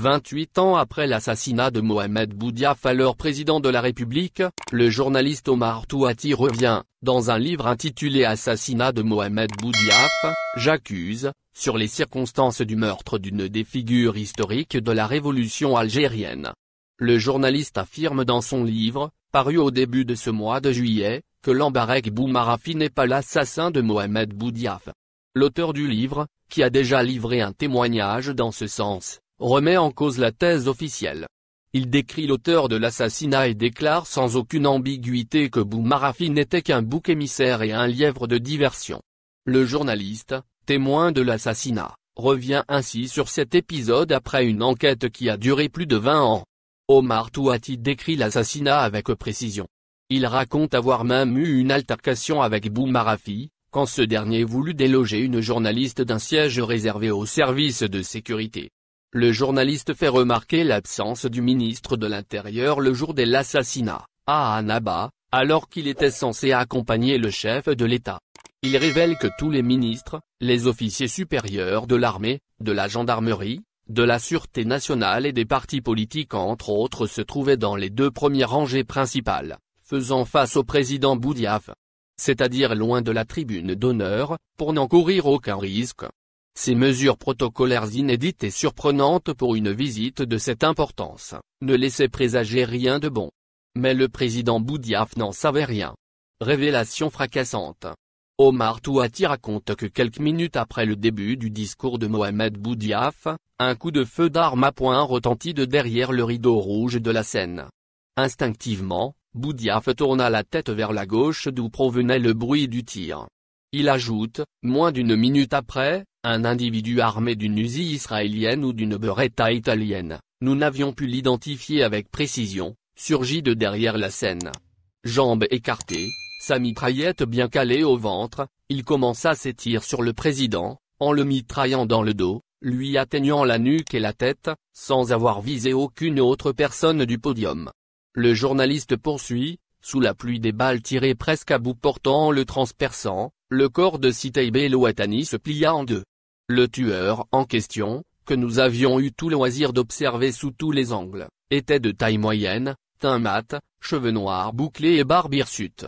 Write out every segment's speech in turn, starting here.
28 ans après l'assassinat de Mohamed Boudiaf, alors président de la République, le journaliste Omar Touati revient, dans un livre intitulé Assassinat de Mohamed Boudiaf, j'accuse, sur les circonstances du meurtre d'une des figures historiques de la révolution algérienne. Le journaliste affirme dans son livre, paru au début de ce mois de juillet, que l'Ambarek Boumarafi n'est pas l'assassin de Mohamed Boudiaf. L'auteur du livre, qui a déjà livré un témoignage dans ce sens, remet en cause la thèse officielle. Il décrit l'auteur de l'assassinat et déclare sans aucune ambiguïté que Boumarafi n'était qu'un bouc émissaire et un lièvre de diversion. Le journaliste, témoin de l'assassinat, revient ainsi sur cet épisode après une enquête qui a duré plus de 20 ans. Omar Touati décrit l'assassinat avec précision. Il raconte avoir même eu une altercation avec Boumarafi, quand ce dernier voulut déloger une journaliste d'un siège réservé aux services de sécurité. Le journaliste fait remarquer l'absence du ministre de l'Intérieur le jour de l'assassinat, à Annaba, alors qu'il était censé accompagner le chef de l'État. Il révèle que tous les ministres, les officiers supérieurs de l'armée, de la gendarmerie, de la sûreté nationale et des partis politiques entre autres se trouvaient dans les deux premières rangées principales, faisant face au président Boudiaf. C'est-à-dire loin de la tribune d'honneur, pour n'en courir aucun risque. Ces mesures protocolaires inédites et surprenantes pour une visite de cette importance, ne laissaient présager rien de bon. Mais le président Boudiaf n'en savait rien. Révélation fracassante. Omar Touati raconte que quelques minutes après le début du discours de Mohamed Boudiaf, un coup de feu d'arme à poing retentit de derrière le rideau rouge de la scène. Instinctivement, Boudiaf tourna la tête vers la gauche d'où provenait le bruit du tir. Il ajoute, moins d'une minute après, un individu armé d'une Uzi israélienne ou d'une Beretta italienne, nous n'avions pu l'identifier avec précision, surgit de derrière la scène. Jambes écartées, sa mitraillette bien calée au ventre, il commença ses tirs sur le président, en le mitraillant dans le dos, lui atteignant la nuque et la tête, sans avoir visé aucune autre personne du podium. Le journaliste poursuit, sous la pluie des balles tirées presque à bout portant en le transperçant, le corps de Sitaïb El-Ouattani se plia en deux. Le tueur en question, que nous avions eu tout loisir d'observer sous tous les angles, était de taille moyenne, teint mat, cheveux noirs bouclés et barbe hirsute.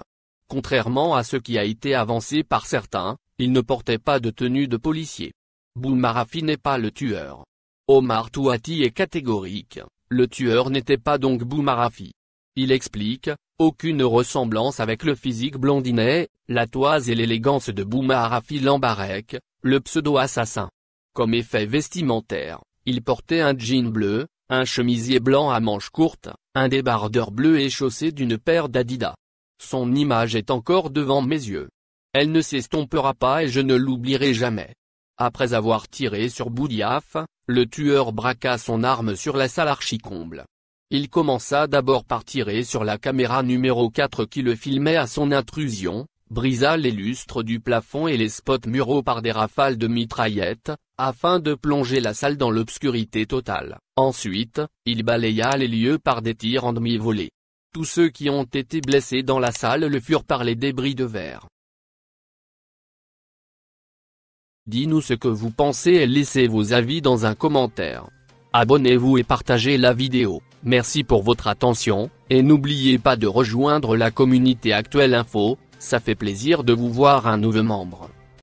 Contrairement à ce qui a été avancé par certains, il ne portait pas de tenue de policier. Boumarafi n'est pas le tueur. Omar Touati est catégorique, le tueur n'était pas donc Boumarafi. Il explique, aucune ressemblance avec le physique blondinet, la toise et l'élégance de Boumarafi l'Ambarek, le pseudo-assassin. Comme effet vestimentaire, il portait un jean bleu, un chemisier blanc à manches courtes, un débardeur bleu et chaussé d'une paire d'Adidas. Son image est encore devant mes yeux. Elle ne s'estompera pas et je ne l'oublierai jamais. Après avoir tiré sur Boudiaf, le tueur braqua son arme sur la salle archi-comble. Il commença d'abord par tirer sur la caméra numéro 4 qui le filmait à son intrusion, brisa les lustres du plafond et les spots muraux par des rafales de mitraillettes, afin de plonger la salle dans l'obscurité totale. Ensuite, il balaya les lieux par des tirs en demi-volée. Tous ceux qui ont été blessés dans la salle le furent par les débris de verre. Dis-nous ce que vous pensez et laissez vos avis dans un commentaire. Abonnez-vous et partagez la vidéo. Merci pour votre attention, et n'oubliez pas de rejoindre la communauté Actuel Info, ça fait plaisir de vous voir un nouveau membre.